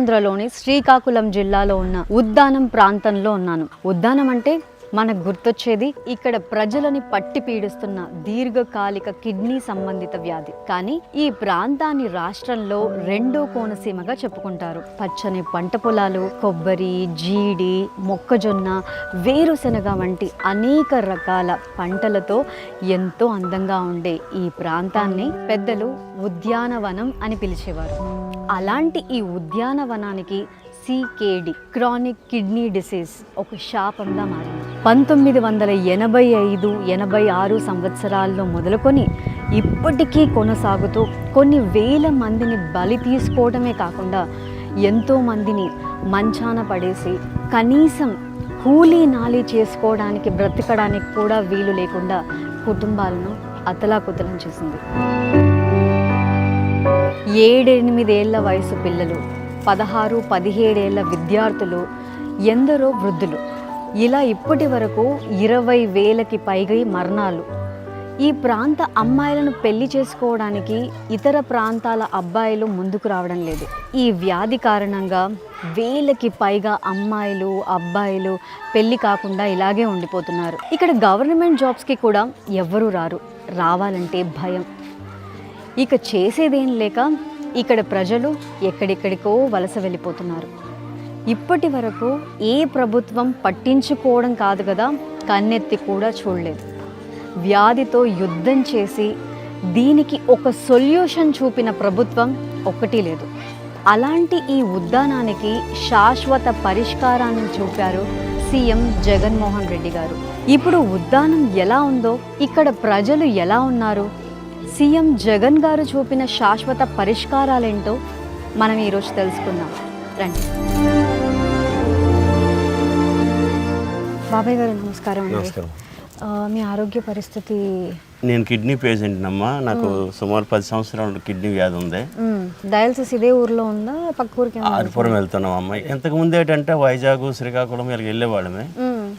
ఉత్తరాంధ్రలోని శ్రీకాకుళం జిల్లాలో ఉన్న ఉద్దానం ప్రాంతంలో ఉన్నాను. ఉద్దానం అంటే మనకు గుర్తొచ్చేది ఇక్కడ ప్రజలని పట్టి పీడిస్తున్న దీర్ఘకాలిక కిడ్నీ సంబంధిత వ్యాధి. కానీ ఈ ప్రాంతాన్ని రాష్ట్రంలో రెండో కోనసీమగా చెప్పుకుంటారు. పచ్చని పంట పొలాలు, కొబ్బరి, జీడి, మొక్కజొన్న, వేరుశనగ వంటి అనేక రకాల పంటలతో ఎంతో అందంగా ఉండే ఈ ప్రాంతాన్ని పెద్దలు ఉద్యానవనం అని పిలిచేవారు. అలాంటి ఈ ఉద్యానవనానికి CKD క్రానిక్ కిడ్నీ డిసీజ్ ఒక శాపంగా మారింది. 1985-86 సంవత్సరాల్లో మొదలుకొని ఇప్పటికీ కొనసాగుతూ కొన్ని వేల మందిని బలి తీసుకోవడమే కాకుండా ఎంతో మందిని మంచాన పడేసి కనీసం కూలీ నాలి చేసుకోవడానికి బ్రతకడానికి కూడా వీలు లేకుండా కుటుంబాలను అతలాకుతలం చేసింది. 7-8 ఏళ్ల వయసు పిల్లలు, 16-17 ఏళ్ల విద్యార్థులు, ఎందరో వృద్ధులు, ఇలా ఇప్పటి వరకు 20,000కి పైగా మరణాలు. ఈ ప్రాంత అమ్మాయిలను పెళ్లి చేసుకోవడానికి ఇతర ప్రాంతాల అబ్బాయిలు ముందుకు రావడం లేదు. ఈ వ్యాధి కారణంగా 1000కి పైగా అమ్మాయిలు, అబ్బాయిలు పెళ్లి కాకుండా ఇలాగే ఉండిపోతున్నారు. ఇక్కడ గవర్నమెంట్ జాబ్స్కి కూడా ఎవ్వరూ రారు. రావాలంటే భయం. ఇక చేసేదేం లేక ఇక్కడ ప్రజలు ఎక్కడెక్కడికో వలస వెళ్ళిపోతున్నారు. ఇప్పటి వరకు ఏ ప్రభుత్వం పట్టించుకోవడం కాదు కదా, కన్నెత్తి కూడా చూడలేదు. వ్యాధితో యుద్ధం చేసి దీనికి ఒక సొల్యూషన్ చూపిన ప్రభుత్వం ఒక్కటి లేదు. అలాంటి ఈ ఉద్యానానికి శాశ్వత పరిష్కారాన్ని చూపారు సీఎం జగన్మోహన్ రెడ్డి గారు. ఇప్పుడు ఉద్యానం ఎలా ఉందో, ఇక్కడ ప్రజలు ఎలా ఉన్నారు, సీఎం జగన్ గారు చూపిన శాశ్వత పరిష్కారాలేంటో మనం ఈరోజు తెలుసుకుందాం. రండి. బాబాయ్ గారు నమస్కారం అండి. మీ ఆరోగ్య పరిస్థితి? నేను కిడ్నీ పేషెంట్ అమ్మా. నాకు సుమారు 10 సంవత్సరాలు కిడ్నీ వ్యాధి ఉంది. డయాలసిస్ ఇదే ఊర్లో ఉందా, పక్క ఊరికి? ఆరిపురం వెళ్తున్నాం అమ్మ. ఇంతకు ముందు ఏంటంటే వైజాగ్, శ్రీకాకుళం ఇలా వెళ్ళేవాళ్ళమే.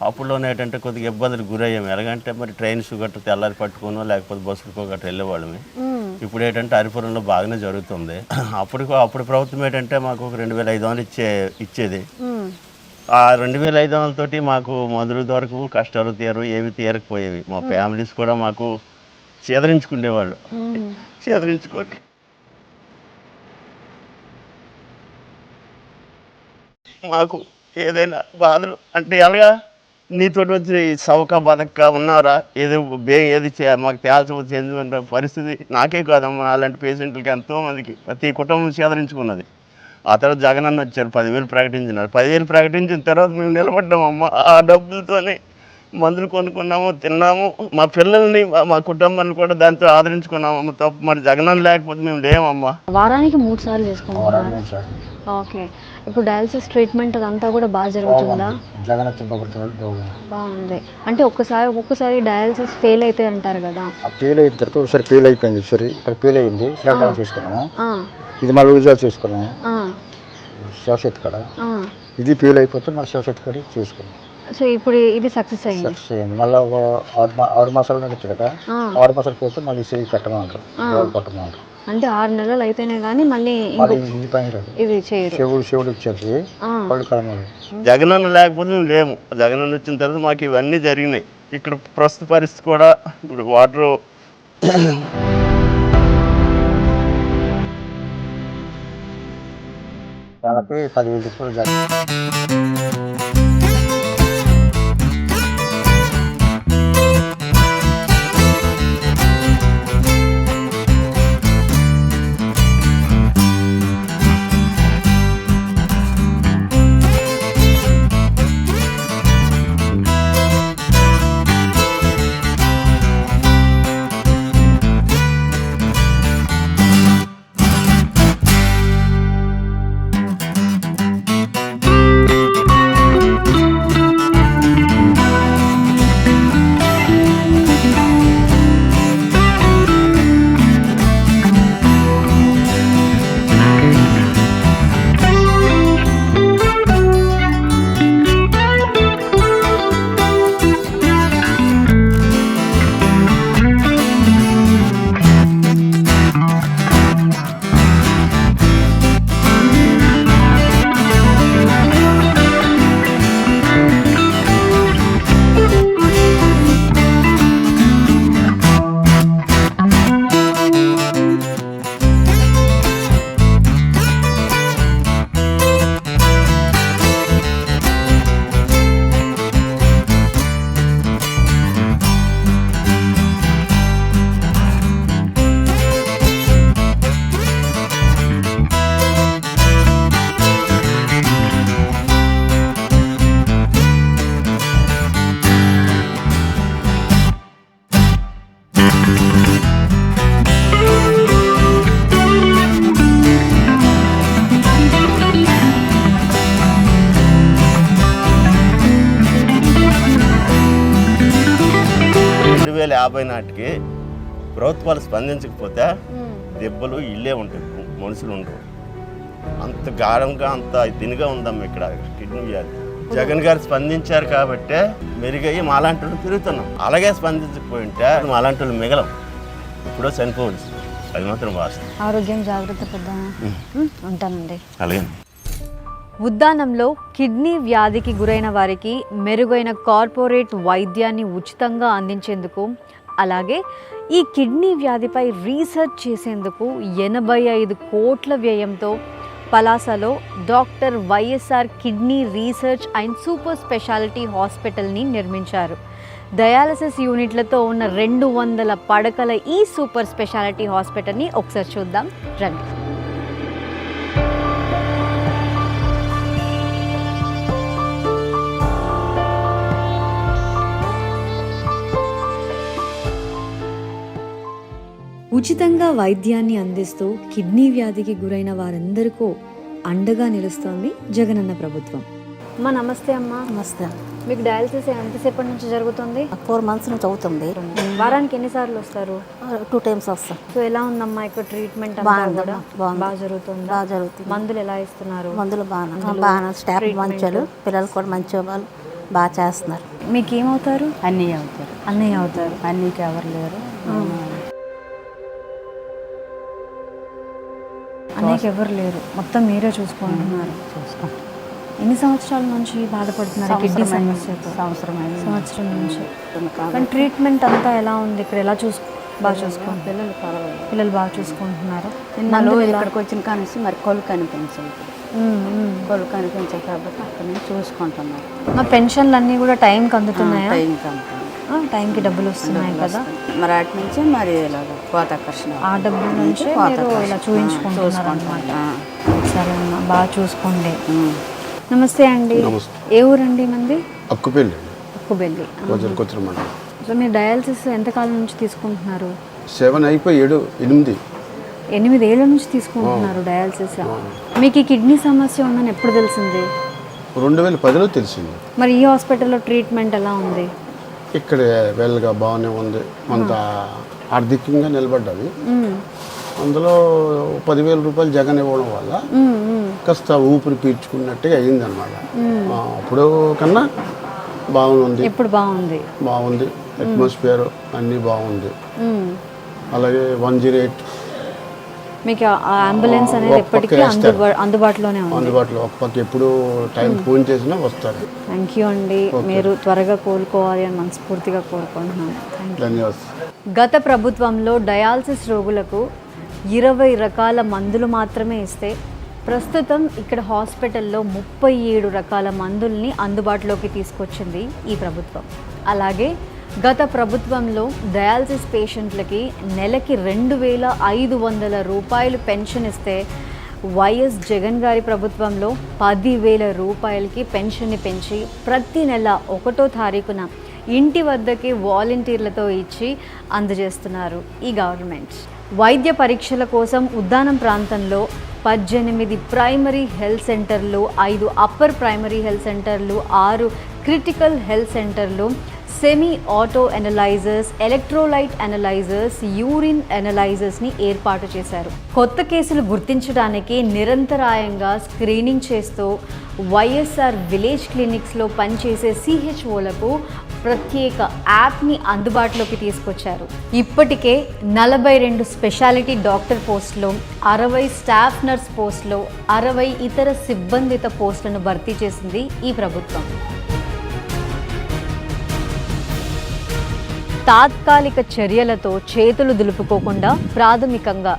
అప్పుడులోనే ఏంటంటే కొద్దిగా ఇబ్బందులు గురయ్యాము. ఎలాగంటే మరి ట్రైన్స్ గట్రా తెల్లారి పట్టుకోనో లేకపోతే బస్సులకో గట్రా వెళ్ళేవాళ్ళమే. ఇప్పుడు ఏంటంటే అరిపురంలో బాగానే జరుగుతుంది. అప్పుడు ప్రభుత్వం ఏంటంటే మాకు ఒక 2,500 ఇచ్చేది. ఆ 2,500 మాకు మందులు దొరకు, కష్టాలు తీరు, ఏవి తీరకపోయేవి. మా ఫ్యామిలీస్ కూడా మాకు చేదరించుకునేవాళ్ళు. చేదరించుకొని మాకు ఏదైనా బాధలు అంటే ఎలాగా నీతో వచ్చి సౌక బతక ఉన్నారా, ఏదో ఏది మాకు తేల్చవచ్చేందుకంటే పరిస్థితి నాకే కాదమ్మా, అలాంటి పేషెంట్లకి ఎంతోమందికి ప్రతి కుటుంబం చేదరించుకున్నది. ఆ తర్వాత జగన్ అన్న వచ్చారు, 10,000 ప్రకటించినారు. 10,000 ప్రకటించిన తర్వాత మేము నిలబడ్డామమ్మా. ఆ డబ్బులతోనే మందులు కొనుక్కున్నాము, తిన్నాము. మా పిల్లల్ని, మా కుటుంబాన్ని కూడా దాంతో ఆదరించుకున్నామమ్మ. తప్ప మరి జగన్ లేకపోతే మేము లేమమ్మా. వారానికి 3 సార్లు చేసుకుంటున్నాం. ఓకే. ఇప్పుడు డయాలసిస్ ట్రీట్మెంట్ అదంతా కూడా బాగా జరుగుతుందా? బాగుంది. అంటే ఒక్కసారి డయాలసిస్ ఫెయిల్ అయితే అంటారు కదా, ఫెయిల్ అయిన తర్వాత ఒకసారి ఫెయిల్ అయిపోయింది. సరే ఇక్కడ ఫెయిల్ అయింది, చేసుకున్నాము. ఇది మళ్ళీ రిజల్ట్ చేసుకున్నాము శివశక్తి కాడ. ఇది ఫెయిల్ అయిపోతే మళ్ళీ శివశక్తి కాడ చేసుకున్నాం. సో ఇప్పుడు ఇది సక్సెస్ అయింది. మళ్ళీ ఒక 6 మాసాలు నడిచాక 6 మాసాలు పోతే మళ్ళీ చేయి పెట్టమంటారు, కొట్టమంటారు. అంటే 6 నెలలు అయితేనే కానీ మళ్ళీ ఇది చేయరు. శివుడు ఇచ్చేది పళ్ళు కడమలు. జగనన్న లేకపోతే మేము లేము. జగనన్న వచ్చిన తర్వాత మాకు ఇవన్నీ జరిగినాయి. ఇక్కడ ప్రస్తుత పరిస్థితి కూడా ఇప్పుడు వాటర్ 10,000 రూపాయలు. 2050 నాటికి ప్రభుత్వాలు స్పందించకపోతే దెబ్బలు ఇల్లే ఉంటాయి, మనుషులు ఉండరు. అంత గాఢంగా అంత దీనిగా ఉందమ్మా ఇక్కడ కిడ్నీ వ్యాధి. జగన్ గారు స్పందించారు కాబట్టే మెరుగయ్యి మాలాంటి వాళ్ళు తిరుగుతున్నాం. అలాగే స్పందించకపోయి ఉంటే మాలాంటి వాళ్ళు మిగలం, ఇప్పుడో చనిపోవచ్చు. అది మాత్రం వాస్తవం. ఆరోగ్యం జాగ్రత్త పెద్దామా. ఉంటానండి. అలాగే. ఉద్దానంలో కిడ్నీ వ్యాధికి గురైన వారికి మెరుగైన కార్పొరేట్ వైద్యాన్ని ఉచితంగా అందించేందుకు, అలాగే ఈ కిడ్నీ వ్యాధిపై రీసెర్చ్ చేసేందుకు 85 కోట్ల వ్యయంతో పలాసలో doctor YSR kidney research and super speciality హాస్పిటల్ని నిర్మించారు. డయాలసిస్ యూనిట్లతో ఉన్న 200 పడకల ఈ సూపర్ స్పెషాలిటీ హాస్పిటల్ని ఒకసారి చూద్దాం రండి. ఉచితంగా వైద్యాన్ని అందిస్తూ కిడ్నీ వ్యాధికి గురైన వారందరికీ అండగా నిలుస్తోంది జగనన్న ప్రభుత్వం. అమ్మా నమస్తే. అమ్మా నమస్తే. మీకు డయాలసిస్ ఎంతసేపటి నుంచి జరుగుతుంది? 4 months నుంచి అవుతుంది. వారానికి ఎన్నిసార్లు వస్తారు? 2 times వస్తాం. సో ఎలా ఉందమ్మా ఇక్కడ ట్రీట్మెంట్? బాగా జరుగుతుంది. బాగా జరుగుతుంది. మందులు ఎలా ఇస్తున్నారు? మందులు బాగా స్టాఫ్ మంచోళ్ళు, పిల్లలు కూడా మంచి వాళ్ళు బాగా చేస్తున్నారు. మీకు ఏమవుతారు? అన్నయ్య అవుతారు. అన్నయ్య అవుతారు. అన్నయ్యకి ఎవరు లేరు. అన్నయ్యకి ఎవరు లేరు, మొత్తం మీరే చూసుకుంటున్నారు. ఎన్ని సంవత్సరాల నుంచి బాధపడుతున్నారు కిడ్నీ సమస్యతో? సంవత్సరం నుంచి. కానీ ట్రీట్మెంట్ అంతా ఎలా ఉంది ఇక్కడ? ఎలా బాగా చూసుకుంటున్నారు? పిల్లలు బాగా చూసుకుంటున్నారు. ఇక్కడికి వచ్చిన కానీ మరి కొలు కనిపించదు. కొలు కనిపించాయి కాబట్టి అక్కడ నుంచి చూసుకుంటున్నారు. మా పెన్షన్లు అన్నీ కూడా టైంకి అందుతున్నాయా? టైంకి డబ్బులు వస్తున్నాయి కదా మరి అటు నుంచి మరి ఇలాగ కోతాకర్షణ ఆ డబ్బుల నుంచి మీరు ఇలా చూపించుకుంటున్నారు అన్నమాట. సరే అమ్మా, బాగా చూసుకోండి. నమస్తే అండి. ఏ ఊరండి మంది? అక్కుపల్లి. అక్కుబెల్లి. సో మీరు డయాలసిస్ ఎంతకాలం నుంచి తీసుకుంటున్నారు? 7 అయిపోయి 8 ఏళ్ళ నుంచి తీసుకుంటున్నారు డయాలసిస్. మీకు ఈ కిడ్నీ సమస్య ఉందని ఎప్పుడు తెలిసింది? 2010లో తెలిసింది. మరి ఈ హాస్పిటల్లో ట్రీట్మెంట్ ఎలా ఉంది? ఇక్కడ వెల్గా బాగానే ఉంది. కొంత ఆర్థికంగా నిలబడ్డది. అందులో 10,000 రూపాయలు జగన్ ఇవ్వడం వల్ల కాస్త ఊపిరి పీల్చుకున్నట్టుగా అయ్యిందనమాట. అప్పుడు కన్నా బాగుంది. ఇప్పుడు బాగుంది. అట్మాస్ఫియర్ అన్నీ బాగుంది. అలాగే 108 మీకు అంబులెన్స్ అనేది ఎప్పటికీ అందుబాటులోనే ఉంది. అందుబాటులో ఒక పక్క ఎప్పుడు టైం ఫోన్ చేసినా వస్తారు. థ్యాంక్ యూ అండి. మీరు త్వరగా కోలుకోవాలి అని మనస్ఫూర్తిగా కోరుకుంటున్నాను. ధన్యవాదాలు. గత ప్రభుత్వంలో డయాలసిస్ రోగులకు 20 రకాల మందులు మాత్రమే ఇస్తే ప్రస్తుతం ఇక్కడ హాస్పిటల్లో 37 రకాల మందుల్ని అందుబాటులోకి తీసుకొచ్చింది ఈ ప్రభుత్వం. అలాగే గత ప్రభుత్వంలో డయాలసిస్ పేషెంట్లకి నెలకి 2,500 రూపాయలు పెన్షన్ ఇస్తే వైఎస్ జగన్ గారి ప్రభుత్వంలో 10,000 రూపాయలకి పెన్షన్ని పెంచి ప్రతి నెల 1వ తారీఖున ఇంటి వద్దకి వాలంటీర్లతో ఇచ్చి అందజేస్తున్నారు ఈ గవర్నమెంట్. వైద్య పరీక్షల కోసం ఉద్దానం ప్రాంతంలో 18 ప్రైమరీ హెల్త్ సెంటర్లు, 5 అప్పర్ ప్రైమరీ హెల్త్ సెంటర్లు, 6 క్రిటికల్ హెల్త్ సెంటర్లు, semi auto analysers, electrolyte analysers, urine అనలైజర్స్ని ఏర్పాటు చేశారు. కొత్త కేసులు గుర్తించడానికి నిరంతరాయంగా స్క్రీనింగ్ చేస్తూ వైఎస్ఆర్ విలేజ్ క్లినిక్స్లో పనిచేసే సిహెచ్ఓలకు ప్రత్యేక యాప్ని అందుబాటులోకి తీసుకొచ్చారు. ఇప్పటికే 42 స్పెషాలిటీ డాక్టర్ పోస్టులు, 60 స్టాఫ్ నర్స్ పోస్టులు, 60 ఇతర సిబ్బందిత పోస్టులను భర్తీ చేసింది ఈ ప్రభుత్వం. తాత్కాలిక చర్యలతో చేతులు దులుపుకోకుండా ప్రాథమికంగా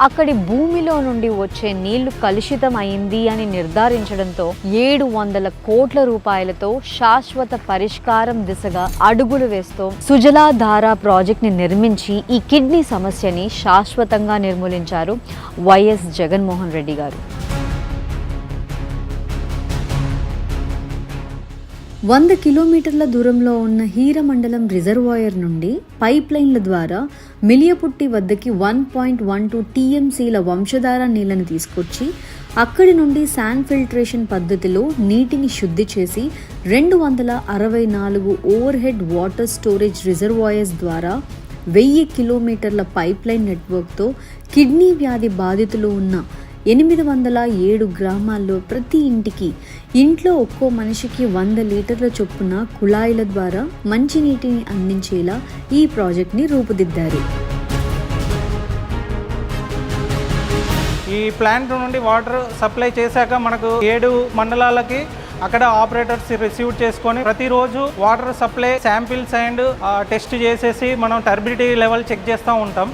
అక్కడి భూమిలో నుండి వచ్చే నీళ్లు కలుషితం అయింది అని నిర్ధారించడంతో 700 కోట్ల రూపాయలతో శాశ్వత పరిష్కారం దిశగా అడుగులు వేస్తూ సుజలాధార ప్రాజెక్ట్ని నిర్మించి ఈ కిడ్నీ సమస్యని శాశ్వతంగా నిర్మూలించారు వైఎస్ జగన్మోహన్ రెడ్డి గారు. 100 కిలోమీటర్ల దూరంలో ఉన్న హీరమండలం రిజర్వాయర్ నుండి పైప్ లైన్ల ద్వారా మిలియపుట్టి వద్దకి 1.12 టీఎంసీల వంశధార నీళ్లను తీసుకొచ్చి అక్కడి నుండి శాండ్ ఫిల్టరేషన్ పద్ధతిలో నీటిని శుద్ధి చేసి 264 over head water storage reservoirs ద్వారా 1000 కిలోమీటర్ల పైప్ లైన్ నెట్వర్క్తో కిడ్నీ వ్యాధి బాధితులు ఉన్న 807 గ్రామాల్లో ప్రతి ఇంట్లో ఒక్కో మనిషికి 100 లీటర్ల చొప్పున కుళాయిల ద్వారా మంచినీటిని అందించేలా ఈ ప్రాజెక్ట్ని రూపుదిద్దారు. ఈ ప్లాంట్ నుండి వాటర్ సప్లై చేశాక మనకు 7 మండలాలకి అక్కడ ఆపరేటర్స్ రిసీవ్ చేసుకొని ప్రతిరోజు water supply samples and test చేసేసి మనం టర్బిడిటీ లెవెల్ చెక్ చేస్తూ ఉంటాం.